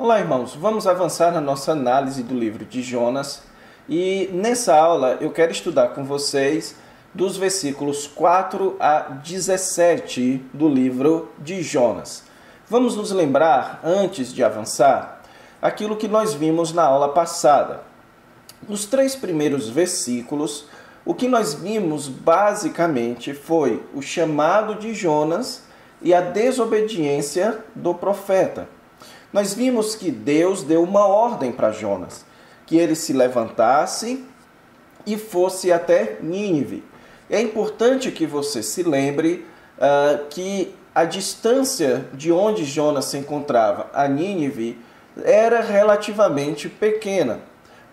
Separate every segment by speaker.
Speaker 1: Olá, irmãos. Vamos avançar na nossa análise do livro de Jonas. E nessa aula eu quero estudar com vocês dos versículos 4 a 17 do livro de Jonas. Vamos nos lembrar, antes de avançar, aquilo que nós vimos na aula passada. Nos 3 primeiros versículos, o que nós vimos basicamente foi o chamado de Jonas e a desobediência do profeta. Nós vimos que Deus deu uma ordem para Jonas, que ele se levantasse e fosse até Nínive. É importante que você se lembre que a distância de onde Jonas se encontrava a Nínive era relativamente pequena.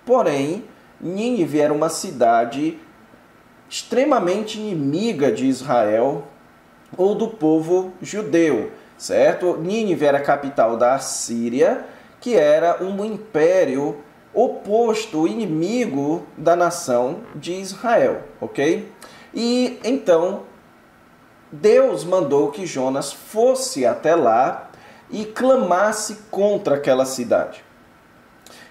Speaker 1: Porém, Nínive era uma cidade extremamente inimiga de Israel ou do povo judeu, certo? Nínive era a capital da Assíria, que era um império oposto, inimigo da nação de Israel, ok? E então, Deus mandou que Jonas fosse até lá e clamasse contra aquela cidade.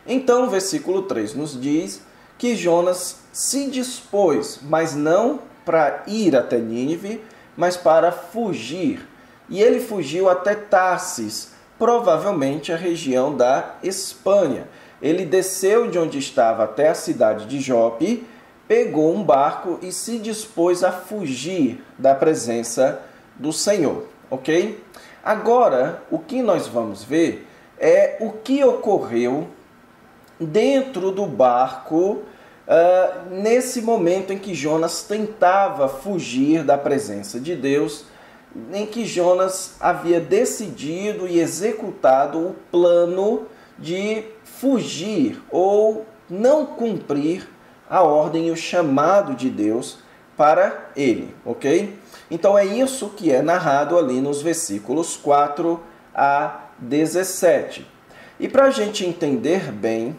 Speaker 1: Então, o versículo 3 nos diz que Jonas se dispôs, mas não para ir até Nínive, mas para fugir. E ele fugiu até Tarsis, provavelmente a região da Espanha. Ele desceu de onde estava até a cidade de Jope, pegou um barco e se dispôs a fugir da presença do Senhor, ok? Agora, o que nós vamos ver é o que ocorreu dentro do barco nesse momento em que Jonas tentava fugir da presença de Deus, em que Jonas havia decidido e executado o plano de fugir ou não cumprir a ordem e o chamado de Deus para ele, ok? Então é isso que é narrado ali nos versículos 4 a 17. E para a gente entender bem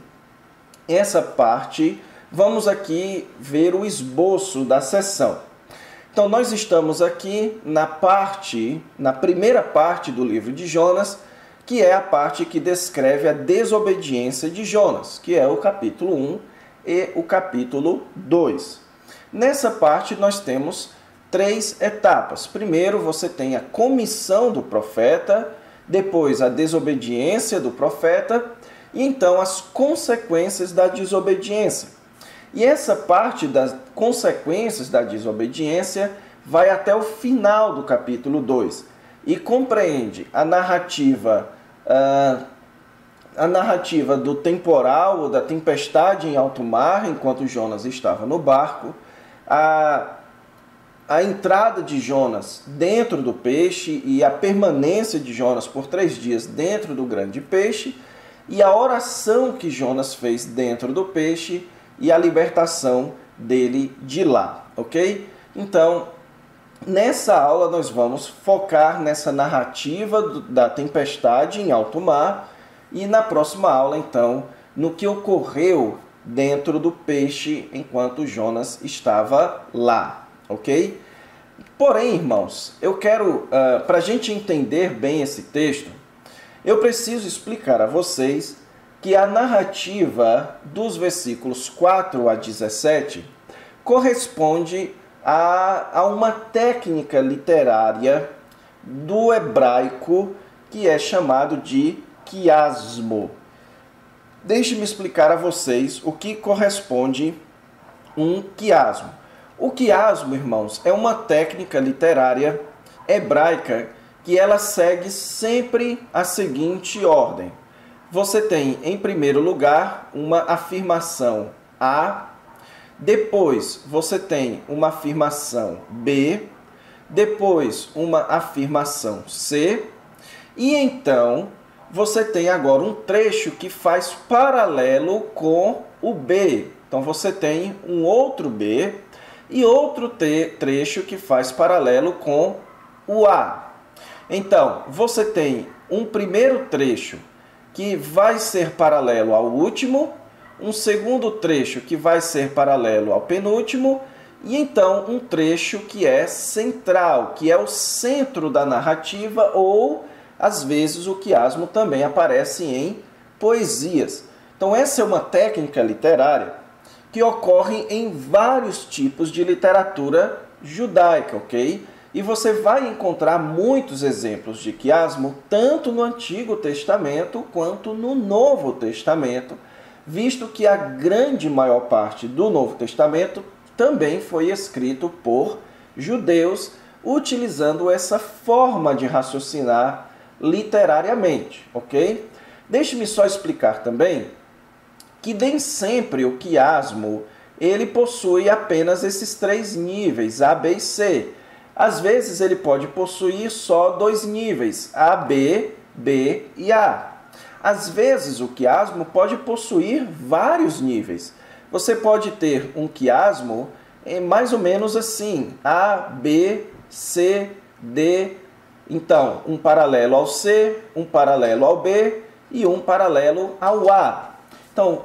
Speaker 1: essa parte, vamos aqui ver o esboço da sessão. Então nós estamos aqui na primeira parte do livro de Jonas, que é a parte que descreve a desobediência de Jonas, que é o capítulo 1 e o capítulo 2. Nessa parte nós temos 3 etapas. Primeiro você tem a comissão do profeta, depois a desobediência do profeta e então as consequências da desobediência. E essa parte das consequências da desobediência vai até o final do capítulo 2 e compreende a narrativa do temporal ou da tempestade em alto mar, enquanto Jonas estava no barco, a entrada de Jonas dentro do peixe e a permanência de Jonas por 3 dias dentro do grande peixe, e a oração que Jonas fez dentro do peixe e a libertação dele de lá, ok? Então, nessa aula nós vamos focar nessa narrativa da tempestade em alto mar e na próxima aula, então, no que ocorreu dentro do peixe enquanto Jonas estava lá, ok? Porém, irmãos, eu quero, para a gente entender bem esse texto, eu preciso explicar a vocês que a narrativa dos versículos 4 a 17 corresponde a uma técnica literária do hebraico que é chamado de quiasmo. Deixe-me explicar a vocês o que corresponde um quiasmo. O quiasmo, irmãos, é uma técnica literária hebraica que ela segue sempre a seguinte ordem. Você tem, em primeiro lugar, uma afirmação A, depois você tem uma afirmação B, depois uma afirmação C, e então você tem agora um trecho que faz paralelo com o B. Então você tem um outro B e outro trecho que faz paralelo com o A. Então, você tem um primeiro trecho que vai ser paralelo ao último, um segundo trecho que vai ser paralelo ao penúltimo, e então um trecho que é central, que é o centro da narrativa, ou às vezes o quiasmo também aparece em poesias. Então essa é uma técnica literária que ocorre em vários tipos de literatura judaica, ok? E você vai encontrar muitos exemplos de quiasmo, tanto no Antigo Testamento quanto no Novo Testamento, visto que a grande maior parte do Novo Testamento também foi escrito por judeus, utilizando essa forma de raciocinar literariamente, ok? Deixe-me só explicar também que nem sempre o quiasmo ele possui apenas esses 3 níveis, A, B e C. Às vezes ele pode possuir só 2 níveis, A, B, B e A. Às vezes o quiasmo pode possuir vários níveis. Você pode ter um quiasmo mais ou menos assim, A, B, C, D. Então, um paralelo ao C, um paralelo ao B e um paralelo ao A. Então,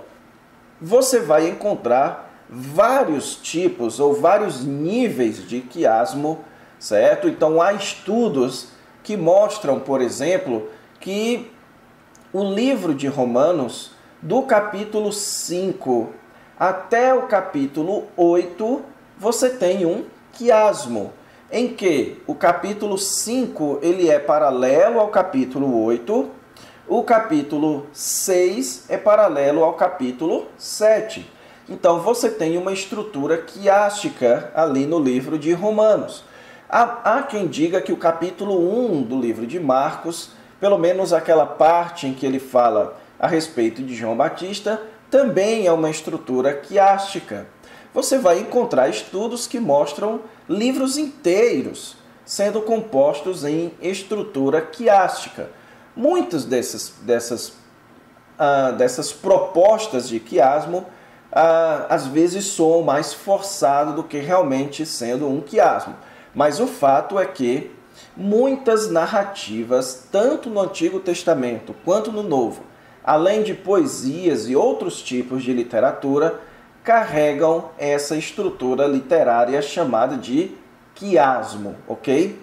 Speaker 1: você vai encontrar vários tipos ou vários níveis de quiasmo, certo? Então, há estudos que mostram, por exemplo, que o livro de Romanos, do capítulo 5 até o capítulo 8, você tem um quiasmo, em que o capítulo 5 ele é paralelo ao capítulo 8, o capítulo 6 é paralelo ao capítulo 7. Então, você tem uma estrutura quiástica ali no livro de Romanos. Há quem diga que o capítulo 1 do livro de Marcos, pelo menos aquela parte em que ele fala a respeito de João Batista, também é uma estrutura quiástica. Você vai encontrar estudos que mostram livros inteiros sendo compostos em estrutura quiástica. Muitas dessas propostas de quiasmo às vezes soam mais forçado do que realmente sendo um quiasmo. Mas o fato é que muitas narrativas, tanto no Antigo Testamento quanto no Novo, além de poesias e outros tipos de literatura, carregam essa estrutura literária chamada de quiasmo, ok?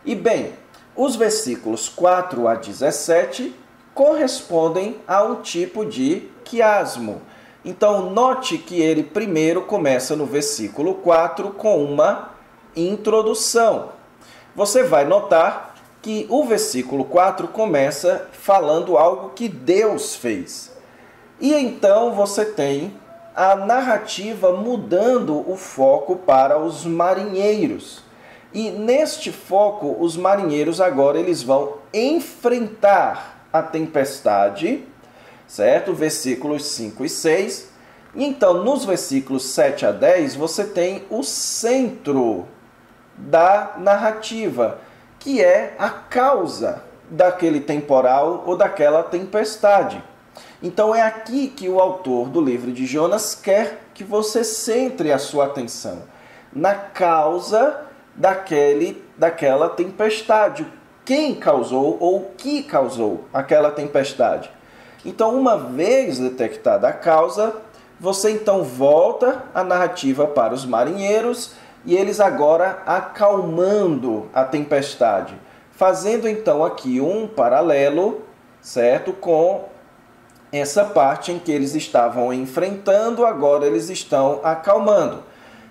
Speaker 1: E bem, os versículos 4 a 17 correspondem a um tipo de quiasmo. Então, note que ele primeiro começa no versículo 4 com uma introdução. Você vai notar que o versículo 4 começa falando algo que Deus fez. E então você tem a narrativa mudando o foco para os marinheiros. E neste foco, os marinheiros agora eles vão enfrentar a tempestade, certo? Versículos 5 e 6. E então, nos versículos 7 a 10, você tem o centro da narrativa, que é a causa daquele temporal ou daquela tempestade. Então é aqui que o autor do livro de Jonas quer que você centre a sua atenção, na causa daquela tempestade. Quem causou ou o que causou aquela tempestade? Então, uma vez detectada a causa, você então volta a narrativa para os marinheiros e eles agora acalmando a tempestade, fazendo então aqui um paralelo, certo, com essa parte em que eles estavam enfrentando, agora eles estão acalmando.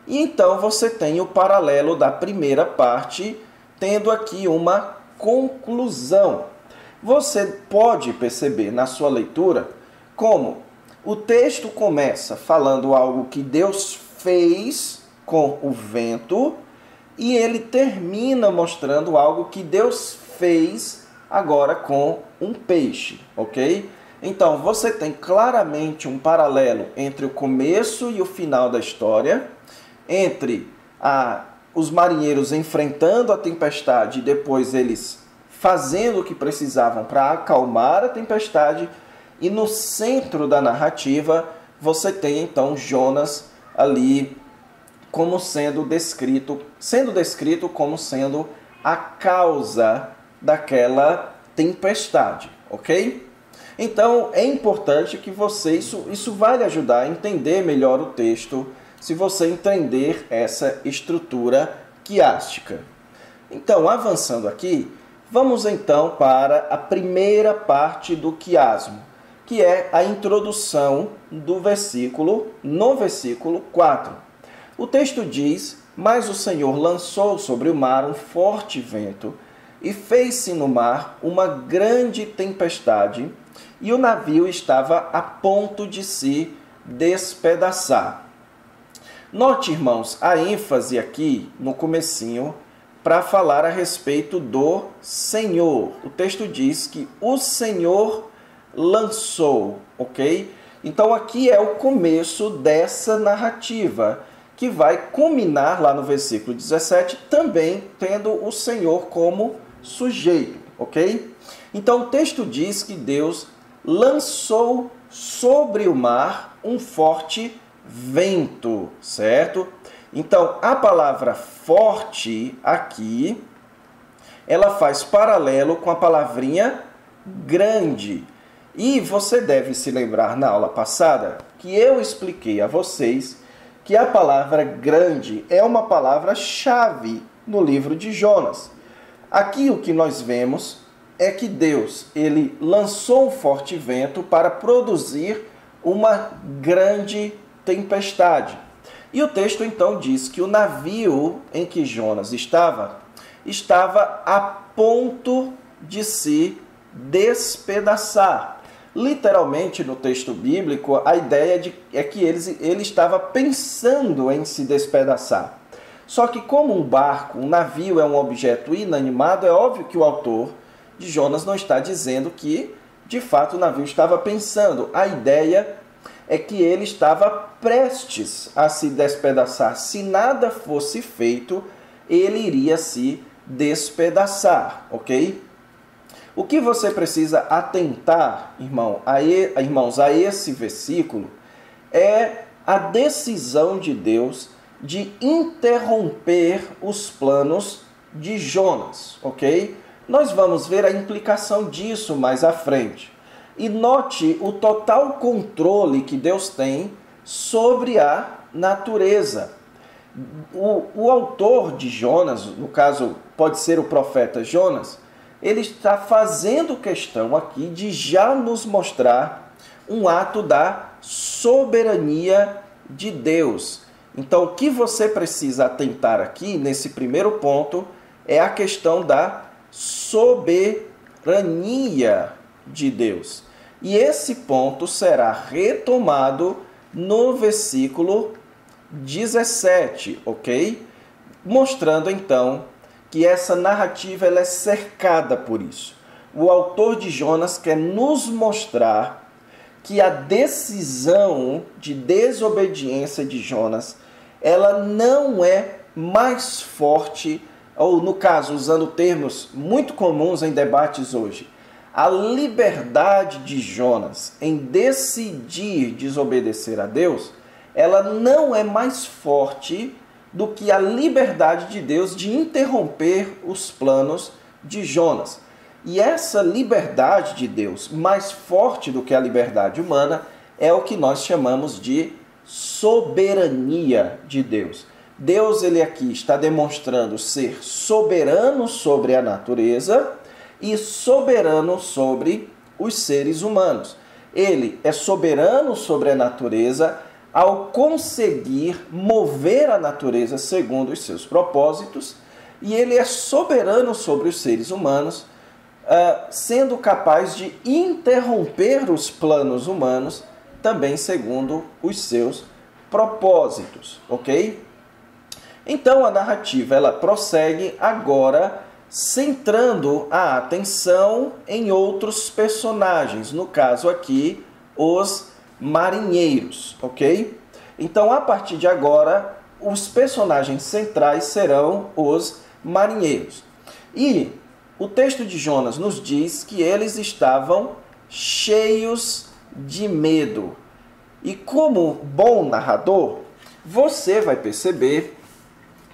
Speaker 1: E então você tem o paralelo da primeira parte, tendo aqui uma conclusão. Você pode perceber na sua leitura como o texto começa falando algo que Deus fez com o vento e ele termina mostrando algo que Deus fez agora com um peixe, ok? Então, você tem claramente um paralelo entre o começo e o final da história, entre os marinheiros enfrentando a tempestade e depois eles fazendo o que precisavam para acalmar a tempestade, e no centro da narrativa você tem então Jonas ali como sendo descrito como sendo a causa daquela tempestade, ok? Então é importante que isso vai lhe ajudar a entender melhor o texto, se você entender essa estrutura quiástica. Então, avançando aqui, vamos então para a primeira parte do quiasmo, que é a introdução do versículo, no versículo 4. O texto diz: "Mas o Senhor lançou sobre o mar um forte vento, e fez-se no mar uma grande tempestade, e o navio estava a ponto de se despedaçar." Note, irmãos, a ênfase aqui no comecinho para falar a respeito do Senhor. O texto diz que o Senhor lançou, ok? Então aqui é o começo dessa narrativa, que vai culminar lá no versículo 17, também tendo o Senhor como sujeito, ok? Então o texto diz que Deus lançou sobre o mar um forte vento, certo? Então a palavra forte aqui, ela faz paralelo com a palavrinha grande. E você deve se lembrar na aula passada que eu expliquei a vocês que a palavra grande é uma palavra-chave no livro de Jonas. Aqui o que nós vemos é que Deus, ele lançou um forte vento para produzir uma grande tempestade. E o texto então diz que o navio em que Jonas estava a ponto de se despedaçar. Literalmente, no texto bíblico, a ideia é que ele estava pensando em se despedaçar. Só que como um barco, um navio é um objeto inanimado, é óbvio que o autor de Jonas não está dizendo que, de fato, o navio estava pensando. A ideia é que ele estava prestes a se despedaçar. Se nada fosse feito, ele iria se despedaçar, ok? O que você precisa atentar, irmãos, a esse versículo é a decisão de Deus de interromper os planos de Jonas, ok? Nós vamos ver a implicação disso mais à frente. E note o total controle que Deus tem sobre a natureza. O autor de Jonas, no caso pode ser o profeta Jonas, ele está fazendo questão aqui de já nos mostrar um ato da soberania de Deus. Então, o que você precisa atentar aqui, nesse primeiro ponto, é a questão da soberania de Deus. E esse ponto será retomado no versículo 17, ok? Mostrando, então, que essa narrativa ela é cercada por isso. O autor de Jonas quer nos mostrar que a decisão de desobediência de Jonas, ela não é mais forte, ou no caso, usando termos muito comuns em debates hoje, a liberdade de Jonas em decidir desobedecer a Deus, ela não é mais forte do que a liberdade de Deus de interromper os planos de Jonas. E essa liberdade de Deus, mais forte do que a liberdade humana, é o que nós chamamos de soberania de Deus. Deus, ele aqui está demonstrando ser soberano sobre a natureza e soberano sobre os seres humanos. Ele é soberano sobre a natureza ao conseguir mover a natureza segundo os seus propósitos, e ele é soberano sobre os seres humanos, sendo capaz de interromper os planos humanos, também segundo os seus propósitos, ok? Então a narrativa ela prossegue agora centrando a atenção em outros personagens, no caso aqui, os marinheiros, ok? Então, a partir de agora, os personagens centrais serão os marinheiros. E o texto de Jonas nos diz que eles estavam cheios de medo. E como bom narrador, você vai perceber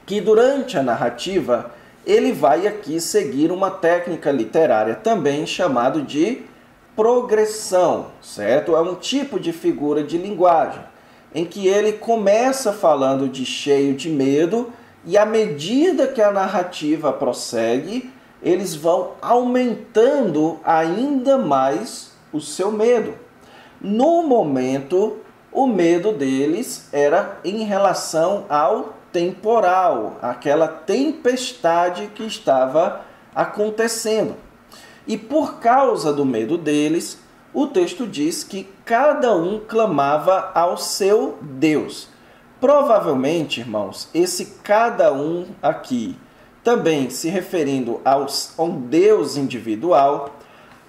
Speaker 1: que durante a narrativa, ele vai aqui seguir uma técnica literária também chamado de progressão, certo? É um tipo de figura de linguagem, em que ele começa falando de cheio de medo, e à medida que a narrativa prossegue, eles vão aumentando ainda mais o seu medo. No momento, o medo deles era em relação ao temporal, aquela tempestade que estava acontecendo. E por causa do medo deles, o texto diz que cada um clamava ao seu Deus. Provavelmente, irmãos, esse cada um aqui, também se referindo a um Deus individual,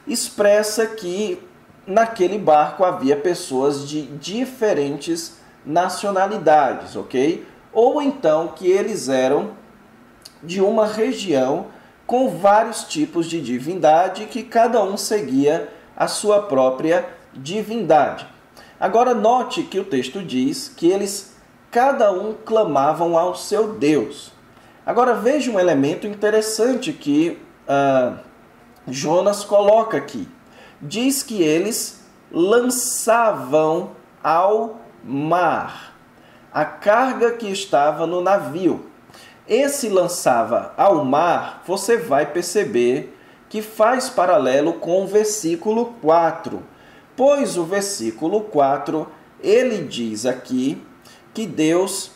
Speaker 1: expressa que naquele barco havia pessoas de diferentes nacionalidades, ok? Ou então que eles eram de uma região com vários tipos de divindade, que cada um seguia a sua própria divindade. Agora note que o texto diz que eles, cada um, clamavam ao seu Deus. Agora veja um elemento interessante que Jonas coloca aqui. Diz que eles lançavam ao mar a carga que estava no navio. Esse lançava ao mar, você vai perceber que faz paralelo com o versículo 4. Pois o versículo 4, ele diz aqui que Deus,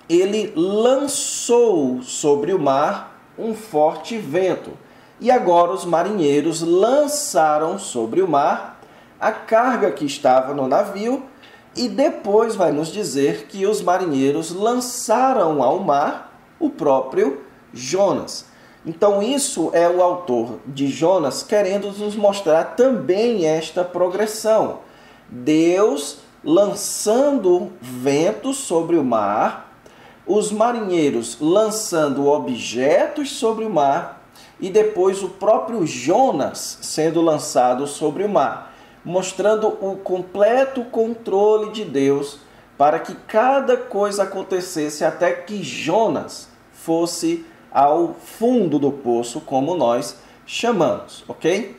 Speaker 1: ele lançou sobre o mar um forte vento. E agora os marinheiros lançaram sobre o mar a carga que estava no navio, e depois vai nos dizer que os marinheiros lançaram ao mar o próprio Jonas. Então isso é o autor de Jonas querendo nos mostrar também esta progressão. Deus lançando ventos sobre o mar, os marinheiros lançando objetos sobre o mar, e depois o próprio Jonas sendo lançado sobre o mar, mostrando o completo controle de Deus para que cada coisa acontecesse até que Jonas fosse ao fundo do poço, como nós chamamos, ok?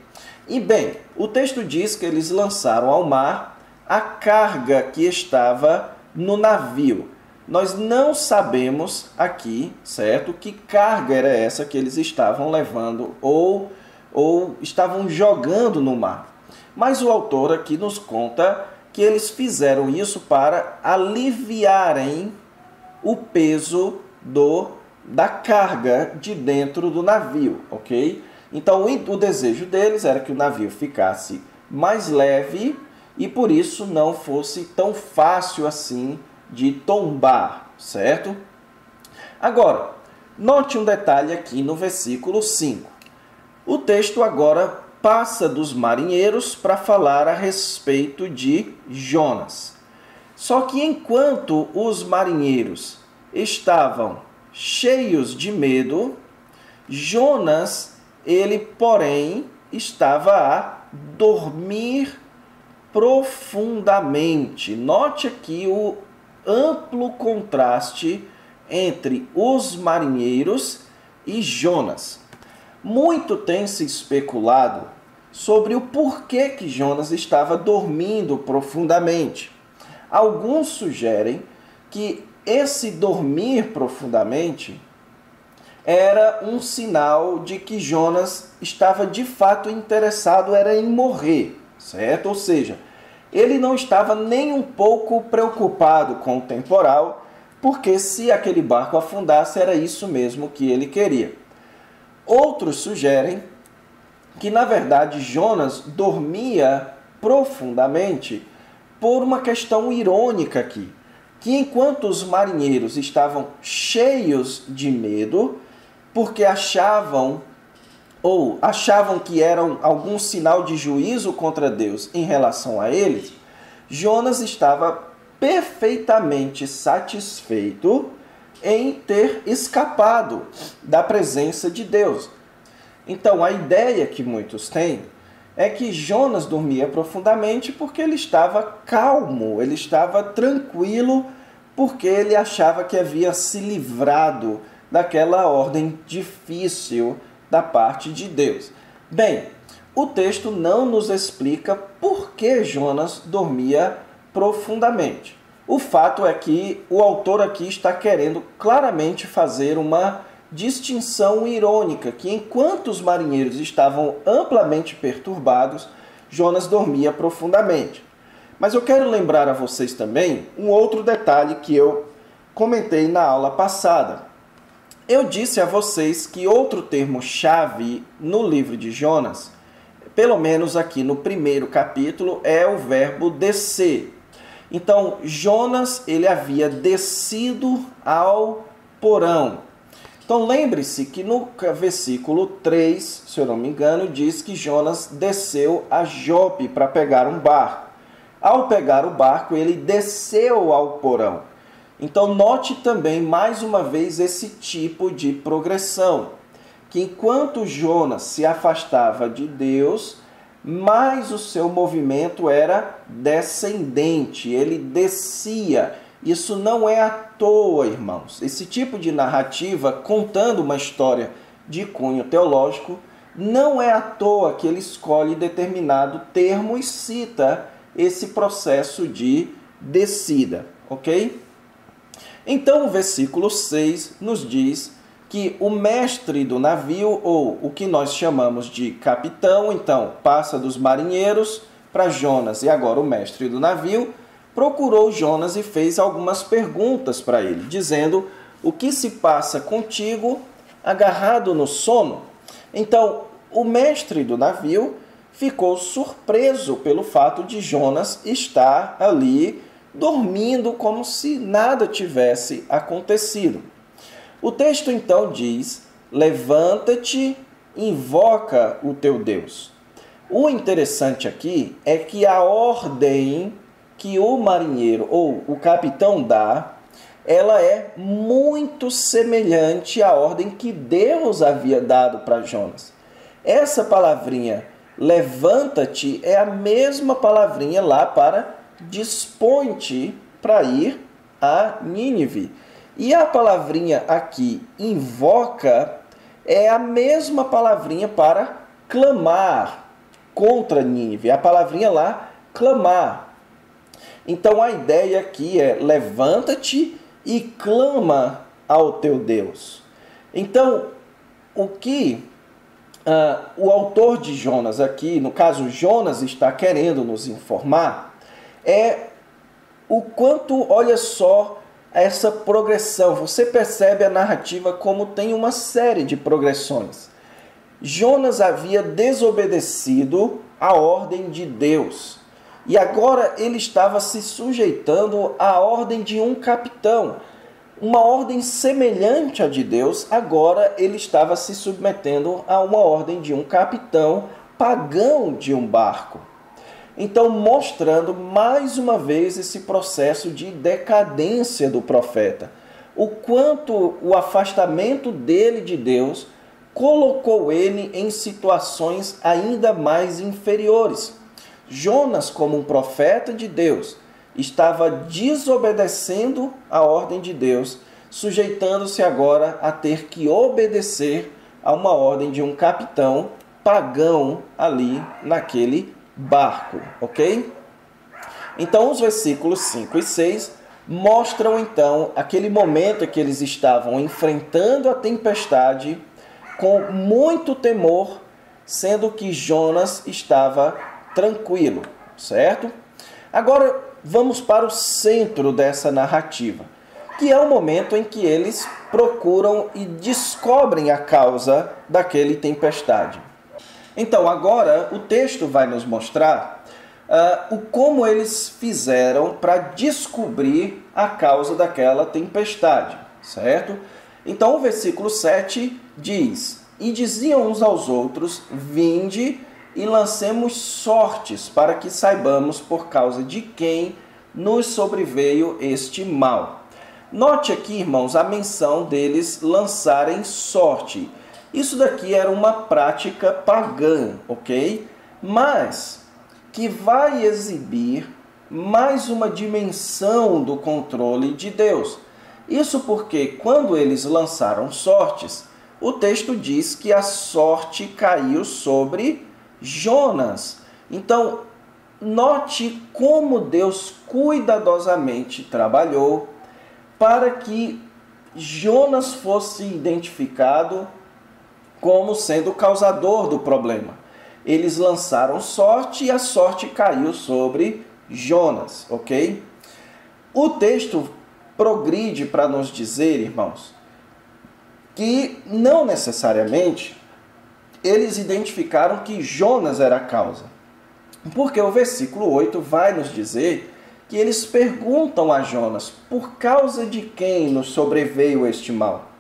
Speaker 1: E bem, o texto diz que eles lançaram ao mar a carga que estava no navio. Nós não sabemos aqui, certo, que carga era essa que eles estavam levando ou estavam jogando no mar. Mas o autor aqui nos conta que eles fizeram isso para aliviarem o peso da carga de dentro do navio, ok? Então o desejo deles era que o navio ficasse mais leve e por isso não fosse tão fácil assim de tombar, certo? Agora, note um detalhe aqui no versículo 5. O texto agora passa dos marinheiros para falar a respeito de Jonas. Só que enquanto os marinheiros estavam cheios de medo, Jonas, ele, porém, estava a dormir profundamente. Note aqui o amplo contraste entre os marinheiros e Jonas. Muito tem se especulado sobre o porquê que Jonas estava dormindo profundamente. Alguns sugerem que esse dormir profundamente era um sinal de que Jonas estava de fato interessado era em morrer, certo? Ou seja, ele não estava nem um pouco preocupado com o temporal, porque se aquele barco afundasse era isso mesmo que ele queria. Outros sugerem que, na verdade, Jonas dormia profundamente por uma questão irônica aqui, que enquanto os marinheiros estavam cheios de medo, porque achavam que eram algum sinal de juízo contra Deus em relação a eles, Jonas estava perfeitamente satisfeito em ter escapado da presença de Deus. Então, a ideia que muitos têm é que Jonas dormia profundamente porque ele estava calmo, ele estava tranquilo, porque ele achava que havia se livrado daquela ordem difícil da parte de Deus. Bem, o texto não nos explica por que Jonas dormia profundamente. O fato é que o autor aqui está querendo claramente fazer uma distinção irônica, que enquanto os marinheiros estavam amplamente perturbados, Jonas dormia profundamente. Mas eu quero lembrar a vocês também um outro detalhe que eu comentei na aula passada. Eu disse a vocês que outro termo-chave no livro de Jonas, pelo menos aqui no primeiro capítulo, é o verbo descer. Então, Jonas, ele havia descido ao porão. Então, lembre-se que no versículo 3, se eu não me engano, diz que Jonas desceu a Jope para pegar um barco. Ao pegar o barco, ele desceu ao porão. Então, note também, mais uma vez, esse tipo de progressão. Que enquanto Jonas se afastava de Deus, mais o seu movimento era descendente, ele descia. Isso não é à toa, irmãos. Esse tipo de narrativa, contando uma história de cunho teológico, não é à toa que ele escolhe determinado termo e cita esse processo de descida, ok? Então, o versículo 6 nos diz que o mestre do navio, ou o que nós chamamos de capitão, então, passa dos marinheiros para Jonas, e agora o mestre do navio, procurou Jonas e fez algumas perguntas para ele, dizendo: o que se passa contigo agarrado no sono? Então, o mestre do navio ficou surpreso pelo fato de Jonas estar ali dormindo como se nada tivesse acontecido. O texto então diz: levanta-te, invoca o teu Deus. O interessante aqui é que a ordem que o marinheiro ou o capitão dá, ela é muito semelhante à ordem que Deus havia dado para Jonas. Essa palavrinha, levanta-te, é a mesma palavrinha lá para dispõe-te para ir a Nínive. E a palavrinha aqui, invoca, é a mesma palavrinha para clamar contra Nínive. A palavrinha lá, clamar. Então a ideia aqui é: levanta-te e clama ao teu Deus. Então, o que o autor de Jonas aqui, no caso Jonas, está querendo nos informar é o quanto, olha só, essa progressão. Você percebe a narrativa como tem uma série de progressões. Jonas havia desobedecido à ordem de Deus. E agora ele estava se sujeitando à ordem de um capitão. Uma ordem semelhante à de Deus, agora ele estava se submetendo a uma ordem de um capitão pagão de um barco. Então, mostrando mais uma vez esse processo de decadência do profeta. O quanto o afastamento dele de Deus colocou ele em situações ainda mais inferiores. Jonas, como um profeta de Deus, estava desobedecendo a ordem de Deus, sujeitando-se agora a ter que obedecer a uma ordem de um capitão pagão ali naquele barco, ok? Então, os versículos 5 e 6 mostram, então, aquele momento em que eles estavam enfrentando a tempestade com muito temor, sendo que Jonas estava tranquilo, certo? Agora, vamos para o centro dessa narrativa, que é o momento em que eles procuram e descobrem a causa daquele tempestade. Então, agora, o texto vai nos mostrar como eles fizeram para descobrir a causa daquela tempestade, certo? Então, o versículo 7 diz: e diziam uns aos outros, vinde e lancemos sortes, para que saibamos por causa de quem nos sobreveio este mal. Note aqui, irmãos, a menção deles lançarem sorte. Isso daqui era uma prática pagã, ok? Mas que vai exibir mais uma dimensão do controle de Deus. Isso porque quando eles lançaram sortes, o texto diz que a sorte caiu sobre Jonas. Então, note como Deus cuidadosamente trabalhou para que Jonas fosse identificado como sendo o causador do problema. Eles lançaram sorte e a sorte caiu sobre Jonas, ok? O texto progride para nos dizer, irmãos, que não necessariamente eles identificaram que Jonas era a causa. Porque o versículo 8 vai nos dizer que eles perguntam a Jonas, por causa de quem nos sobreveio este mal?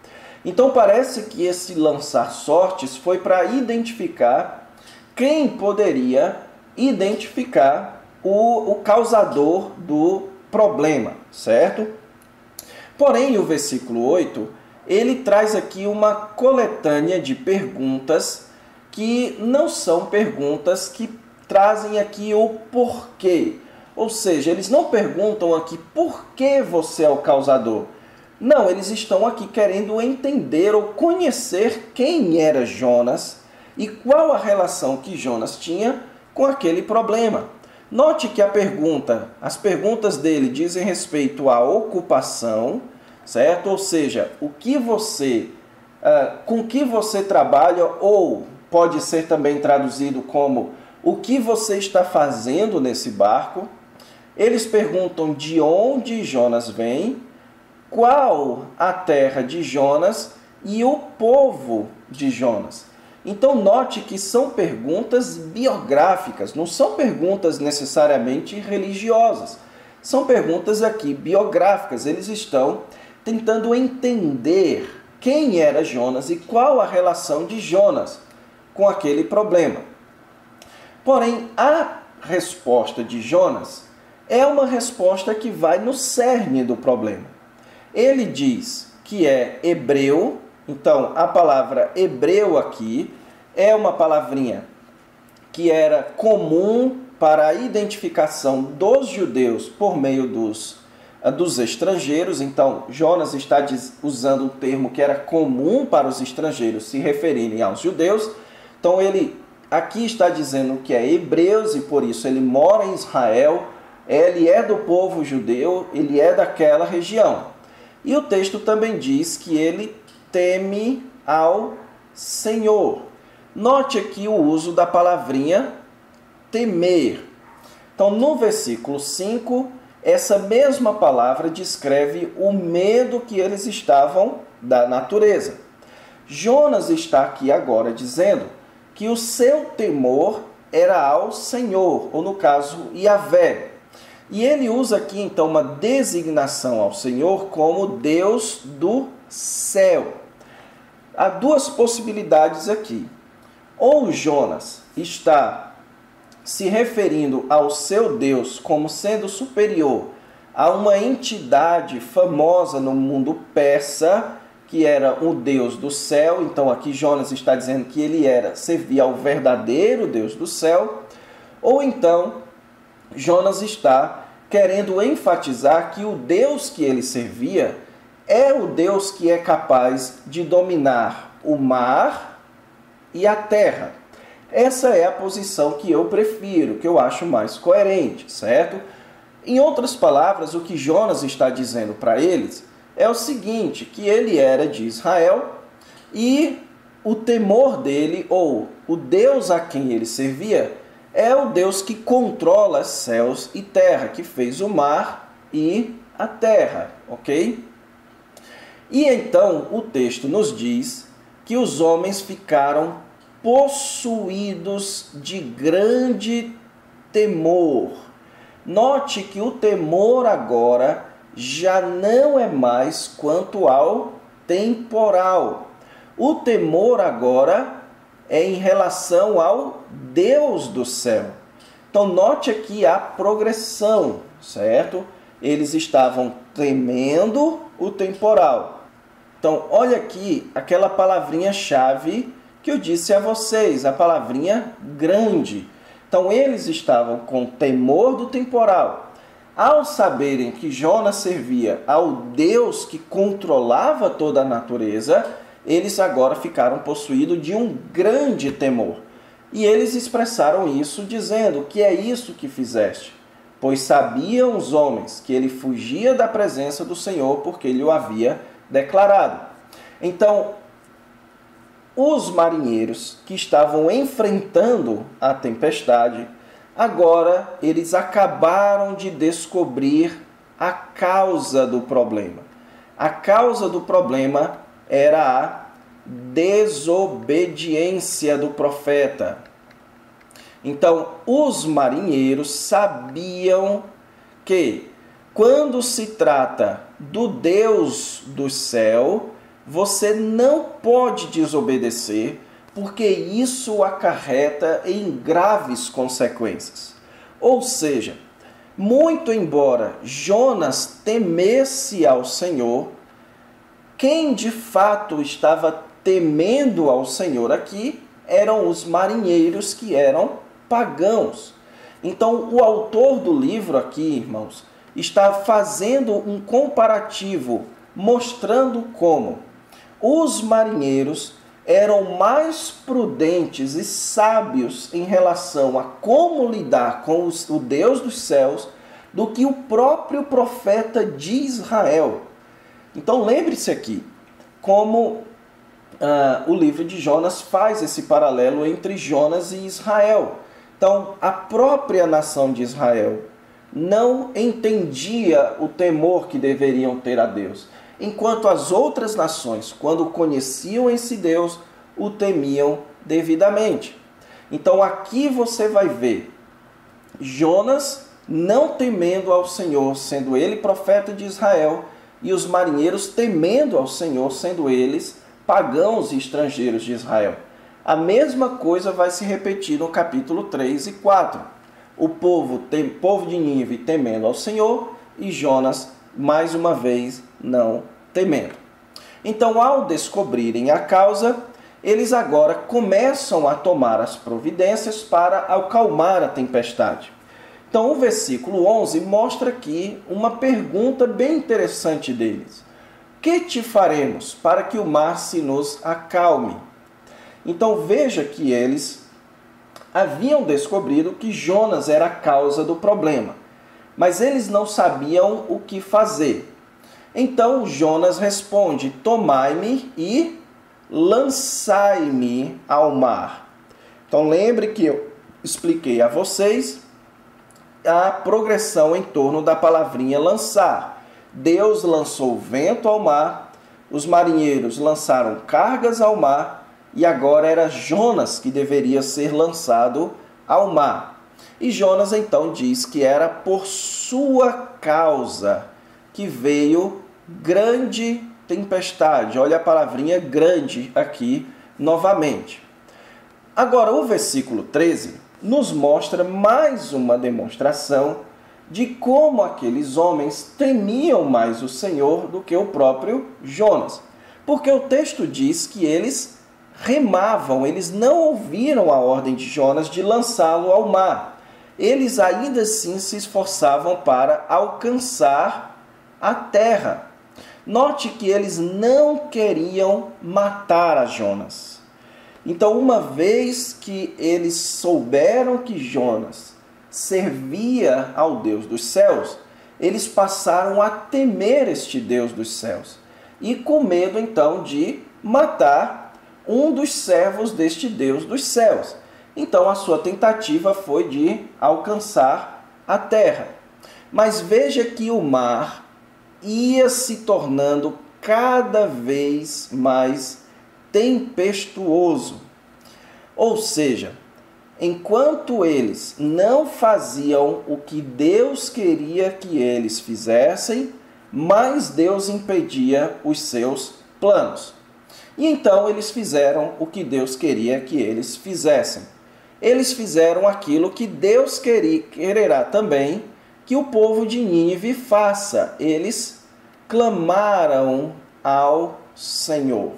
Speaker 1: Então parece que esse lançar sortes foi para identificar quem poderia identificar o causador do problema, certo? Porém, o versículo 8, ele traz aqui uma coletânea de perguntas que não são perguntas que trazem aqui o porquê. Ou seja, eles não perguntam aqui por que você é o causador. Não, eles estão aqui querendo entender ou conhecer quem era Jonas e qual a relação que Jonas tinha com aquele problema. Note que as perguntas dele dizem respeito à ocupação, certo? Ou seja, com que você trabalha, ou pode ser também traduzido como o que você está fazendo nesse barco. Eles perguntam de onde Jonas vem, qual a terra de Jonas e o povo de Jonas. Então note que são perguntas biográficas, não são perguntas necessariamente religiosas. São perguntas aqui biográficas. Eles estão tentando entender quem era Jonas e qual a relação de Jonas com aquele problema. Porém, a resposta de Jonas é uma resposta que vai no cerne do problema. Ele diz que é hebreu, então a palavra hebreu aqui é uma palavrinha que era comum para a identificação dos judeus por meio dos estrangeiros. Então, Jonas está usando um termo que era comum para os estrangeiros se referirem aos judeus. Então, ele aqui está dizendo que é hebreus e por isso ele mora em Israel, ele é do povo judeu, ele é daquela região. E o texto também diz que ele teme ao Senhor. Note aqui o uso da palavrinha temer. Então, no versículo 5, essa mesma palavra descreve o medo que eles estavam da natureza. Jonas está aqui agora dizendo que o seu temor era ao Senhor, ou no caso, Yahvé. E ele usa aqui então uma designação ao Senhor como Deus do céu. Há duas possibilidades aqui. Ou Jonas está se referindo ao seu Deus como sendo superior a uma entidade famosa no mundo persa, que era o Deus do céu. Então aqui Jonas está dizendo que ele servia ao verdadeiro Deus do céu. Ou então Jonas está querendo enfatizar que o Deus que ele servia é o Deus que é capaz de dominar o mar e a terra. Essa é a posição que eu prefiro, que eu acho mais coerente, certo? Em outras palavras, o que Jonas está dizendo para eles é o seguinte, que ele era de Israel e o temor dele, ou o Deus a quem ele servia, é o Deus que controla céus e terra, que fez o mar e a terra, ok? E então o texto nos diz que os homens ficaram possuídos de grande temor. Note que o temor agora já não é mais quanto ao temporal. O temor agora é em relação ao Deus do céu. Então note aqui a progressão, certo? Eles estavam temendo o temporal. Então olha aqui aquela palavrinha-chave que eu disse a vocês, a palavrinha grande. Então eles estavam com temor do temporal. Ao saberem que Jonas servia ao Deus que controlava toda a natureza, eles agora ficaram possuídos de um grande temor. E eles expressaram isso dizendo: que é isso que fizeste? Pois sabiam os homens que ele fugia da presença do Senhor, porque ele o havia declarado. Então, os marinheiros que estavam enfrentando a tempestade Agora, eles acabaram de descobrir a causa do problema. A causa do problema era a desobediência do profeta. Então, os marinheiros sabiam que, quando se trata do Deus do céu, você não pode desobedecer, porque isso acarreta em graves consequências. Ou seja, muito embora Jonas temesse ao Senhor, quem de fato estava temendo ao Senhor aqui eram os marinheiros, que eram pagãos. Então, o autor do livro aqui, irmãos, está fazendo um comparativo, mostrando como os marinheiros eram mais prudentes e sábios em relação a como lidar com o Deus dos céus do que o próprio profeta de Israel. Então lembre-se aqui como o livro de Jonas faz esse paralelo entre Jonas e Israel. Então a própria nação de Israel não entendia o temor que deveriam ter a Deus, enquanto as outras nações, quando conheciam esse Deus, o temiam devidamente. Então aqui você vai ver Jonas não temendo ao Senhor, sendo ele profeta de Israel, e os marinheiros temendo ao Senhor, sendo eles pagãos e estrangeiros de Israel. A mesma coisa vai se repetir no capítulo 3 e 4. O povo de Nínive temendo ao Senhor e Jonas, mais uma vez, não temendo. Então, ao descobrirem a causa, eles agora começam a tomar as providências para acalmar a tempestade. Então, o versículo 11 mostra aqui uma pergunta bem interessante deles. Que te faremos para que o mar se nos acalme? Então, veja que eles haviam descobrido que Jonas era a causa do problema, mas eles não sabiam o que fazer. Então Jonas responde: tomai-me e lançai-me ao mar. Então lembre que eu expliquei a vocês a progressão em torno da palavrinha lançar. Deus lançou vento ao mar, os marinheiros lançaram cargas ao mar, e agora era Jonas que deveria ser lançado ao mar. E Jonas então diz que era por sua causa que veio grande tempestade. Olha a palavrinha grande aqui novamente. Agora o versículo 13 nos mostra mais uma demonstração de como aqueles homens temiam mais o Senhor do que o próprio Jonas. Porque o texto diz que eles remavam, eles não ouviram a ordem de Jonas de lançá-lo ao mar. Eles ainda assim se esforçavam para alcançar a terra. Note que eles não queriam matar a Jonas. Então, uma vez que eles souberam que Jonas servia ao Deus dos céus, eles passaram a temer este Deus dos céus. E com medo, então, de matar um dos servos deste Deus dos céus. Então, a sua tentativa foi de alcançar a terra. Mas veja que o mar ia se tornando cada vez mais tempestuoso. Ou seja, enquanto eles não faziam o que Deus queria que eles fizessem, mais Deus impedia os seus planos. E então eles fizeram o que Deus queria que eles fizessem. Eles fizeram aquilo que Deus quererá também que o povo de Nínive faça. Eles clamaram ao Senhor.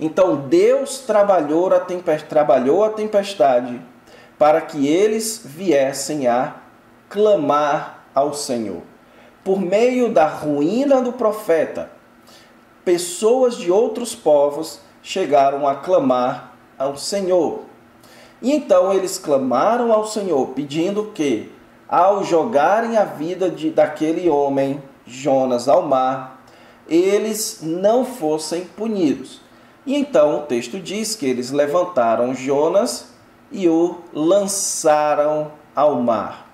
Speaker 1: Então Deus trabalhou a tempestade para que eles viessem a clamar ao Senhor. Por meio da ruína do profeta, pessoas de outros povos chegaram a clamar ao Senhor. E então eles clamaram ao Senhor, pedindo que, ao jogarem a vida daquele homem, Jonas, ao mar, eles não fossem punidos. E então o texto diz que eles levantaram Jonas e o lançaram ao mar.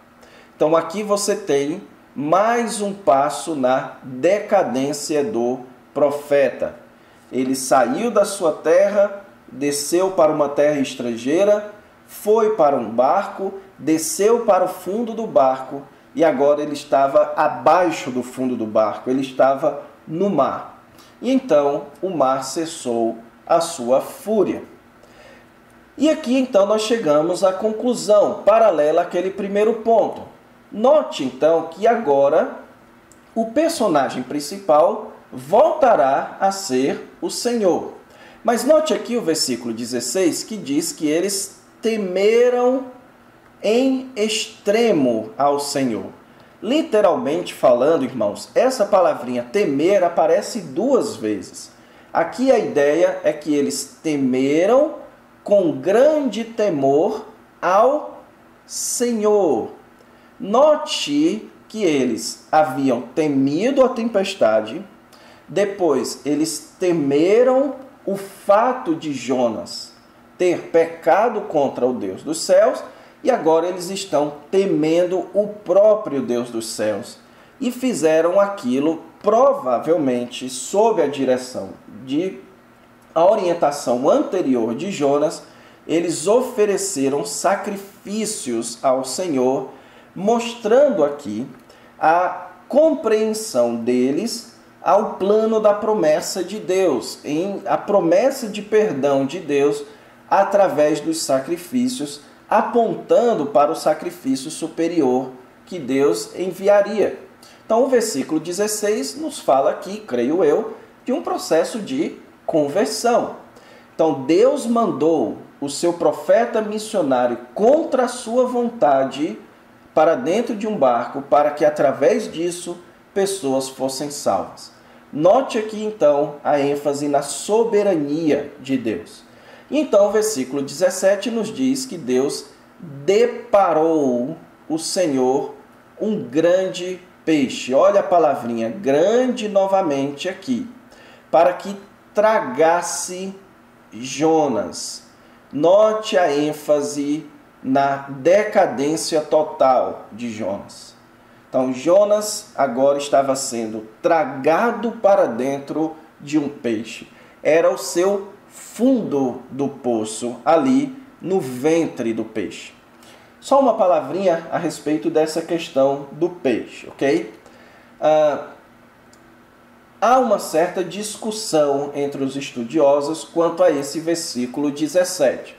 Speaker 1: Então aqui você tem mais um passo na decadência do profeta. Ele saiu da sua terra, desceu para uma terra estrangeira, foi para um barco, desceu para o fundo do barco e agora ele estava abaixo do fundo do barco, ele estava no mar. E então o mar cessou a sua fúria. E aqui então nós chegamos à conclusão paralela àquele primeiro ponto. Note então que agora o personagem principal voltará a ser o Senhor. Mas note aqui o versículo 16 que diz que eles temeram em extremo ao Senhor. Literalmente falando, irmãos, essa palavrinha temer aparece duas vezes. Aqui a ideia é que eles temeram com grande temor ao Senhor. Note que eles haviam temido a tempestade, depois eles temeram o fato de Jonas ter pecado contra o Deus dos céus, e agora eles estão temendo o próprio Deus dos céus. E fizeram aquilo provavelmente sob a direção a orientação anterior de Jonas. Eles ofereceram sacrifícios ao Senhor, mostrando aqui a compreensão deles ao plano da promessa de Deus, a promessa de perdão de Deus através dos sacrifícios, apontando para o sacrifício superior que Deus enviaria. Então o versículo 16 nos fala aqui, creio eu, de um processo de conversão. Então Deus mandou o seu profeta missionário contra a sua vontade para dentro de um barco, para que através disso pessoas fossem salvas. Note aqui então a ênfase na soberania de Deus. E então o versículo 17 nos diz que Deus deparou o Senhor um grande peixe. Olha a palavrinha grande novamente aqui. Para que tragasse Jonas. Note a ênfase na decadência total de Jonas. Então Jonas agora estava sendo tragado para dentro de um peixe. Era o seu fundo do poço, ali no ventre do peixe. Só uma palavrinha a respeito dessa questão do peixe, ok? Há uma certa discussão entre os estudiosos quanto a esse versículo 17.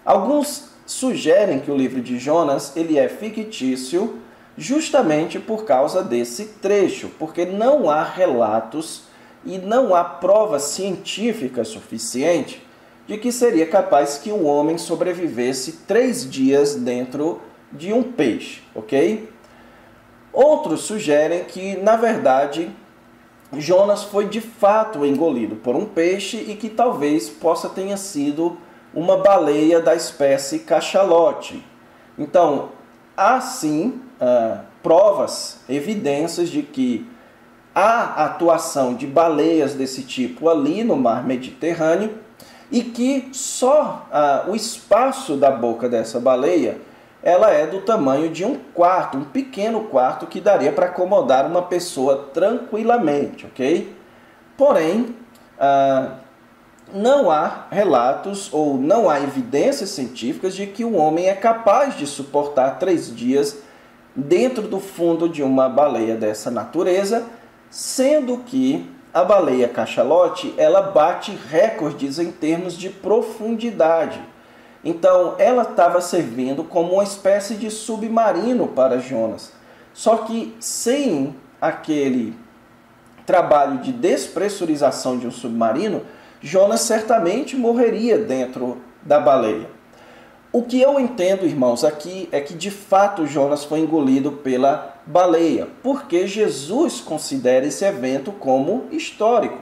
Speaker 1: Alguns sugerem que o livro de Jonas ele é fictício justamente por causa desse trecho, porque não há relatos e não há prova científica suficiente de que seria capaz que um homem sobrevivesse 3 dias dentro de um peixe, ok? Outros sugerem que, na verdade, Jonas foi de fato engolido por um peixe e que talvez possa tenha sido uma baleia da espécie cachalote. Então, há sim provas, evidências de que há atuação de baleias desse tipo ali no mar Mediterrâneo e que só o espaço da boca dessa baleia ela é do tamanho de um quarto, um pequeno quarto que daria para acomodar uma pessoa tranquilamente, ok? Porém, não há relatos ou não há evidências científicas de que o homem é capaz de suportar 3 dias dentro do fundo de uma baleia dessa natureza, sendo que a baleia cachalote ela bate recordes em termos de profundidade. Então, ela estava servindo como uma espécie de submarino para Jonas. Só que sem aquele trabalho de despressurização de um submarino, Jonas certamente morreria dentro da baleia. O que eu entendo, irmãos, aqui é que de fato Jonas foi engolido pela baleia, porque Jesus considera esse evento como histórico.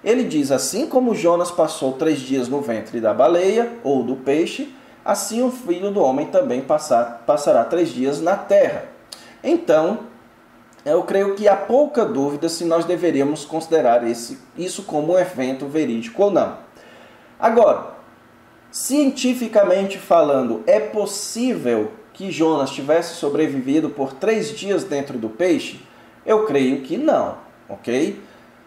Speaker 1: Ele diz, assim como Jonas passou 3 dias no ventre da baleia ou do peixe, assim o Filho do Homem também passará 3 dias na terra. Então, eu creio que há pouca dúvida se nós deveríamos considerar isso como um evento verídico ou não. Agora, Cientificamente falando, é possível que Jonas tivesse sobrevivido por 3 dias dentro do peixe? Eu creio que não, ok?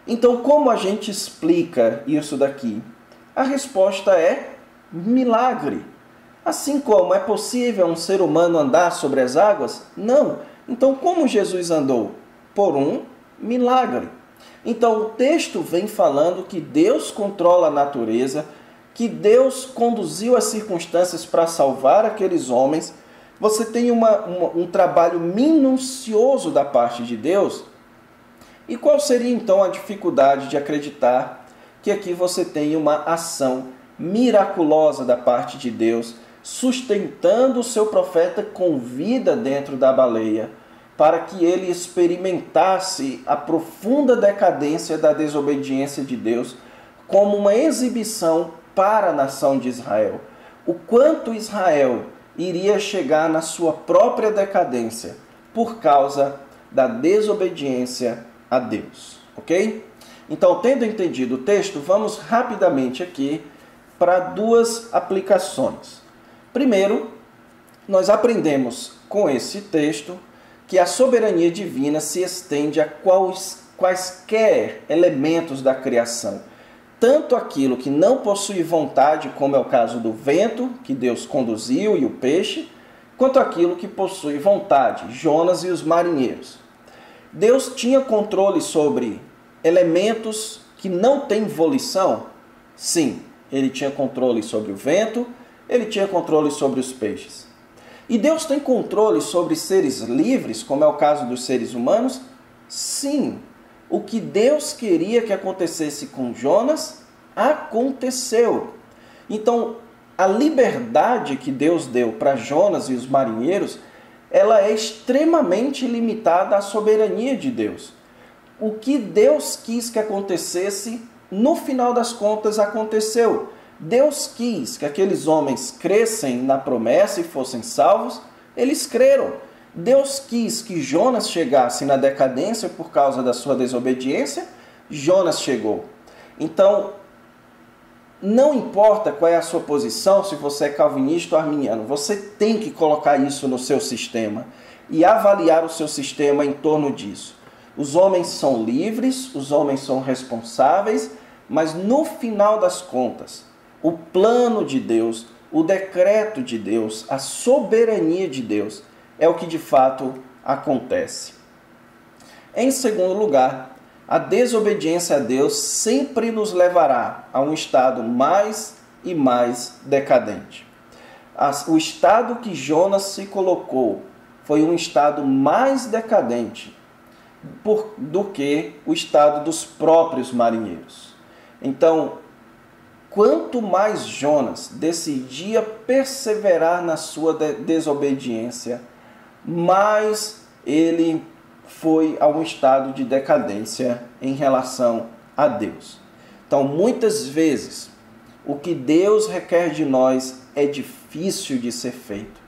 Speaker 1: Então, como a gente explica isso daqui? A resposta é milagre. Assim como é possível um ser humano andar sobre as águas? Não. Então, como Jesus andou? Por um milagre. Então, o texto vem falando que Deus controla a natureza, que Deus conduziu as circunstâncias para salvar aqueles homens. Você tem um trabalho minucioso da parte de Deus. E qual seria então a dificuldade de acreditar que aqui você tem uma ação miraculosa da parte de Deus, sustentando o seu profeta com vida dentro da baleia, para que ele experimentasse a profunda decadência da desobediência de Deus como uma exibição para a nação de Israel? O quanto Israel iria chegar na sua própria decadência por causa da desobediência a Deus, ok? Então, tendo entendido o texto, vamos rapidamente aqui para 2 aplicações. Primeiro, nós aprendemos com esse texto que a soberania divina se estende a quaisquer elementos da criação. Tanto aquilo que não possui vontade, como é o caso do vento, que Deus conduziu, e o peixe, quanto aquilo que possui vontade, Jonas e os marinheiros. Deus tinha controle sobre elementos que não têm volição? Sim, ele tinha controle sobre o vento, ele tinha controle sobre os peixes. E Deus tem controle sobre seres livres, como é o caso dos seres humanos? Sim. O que Deus queria que acontecesse com Jonas, aconteceu. Então, a liberdade que Deus deu para Jonas e os marinheiros, ela é extremamente limitada à soberania de Deus. O que Deus quis que acontecesse, no final das contas, aconteceu. Deus quis que aqueles homens crescem na promessa e fossem salvos, eles creram. Deus quis que Jonas chegasse na decadência por causa da sua desobediência, Jonas chegou. Então, não importa qual é a sua posição, se você é calvinista ou arminiano, você tem que colocar isso no seu sistema e avaliar o seu sistema em torno disso. Os homens são livres, os homens são responsáveis, mas no final das contas, o plano de Deus, o decreto de Deus, a soberania de Deus é o que de fato acontece. Em segundo lugar, a desobediência a Deus sempre nos levará a um estado mais e mais decadente. O estado que Jonas se colocou foi um estado mais decadente do que o estado dos próprios marinheiros. Então, quanto mais Jonas decidia perseverar na sua desobediência, mais ele foi a um estado de decadência em relação a Deus. Então, muitas vezes, o que Deus requer de nós é difícil de ser feito.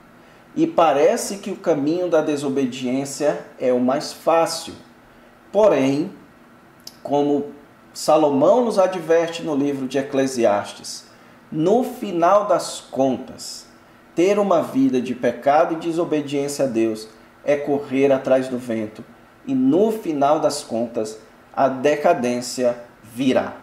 Speaker 1: E parece que o caminho da desobediência é o mais fácil. Porém, como Salomão nos adverte no livro de Eclesiastes, no final das contas, ter uma vida de pecado e desobediência a Deus é correr atrás do vento. E no final das contas, a decadência virá.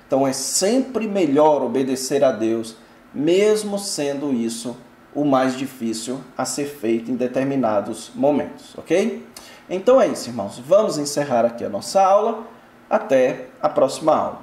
Speaker 1: Então é sempre melhor obedecer a Deus, mesmo sendo isso o mais difícil a ser feito em determinados momentos, ok? Então é isso, irmãos. Vamos encerrar aqui a nossa aula. Até a próxima aula.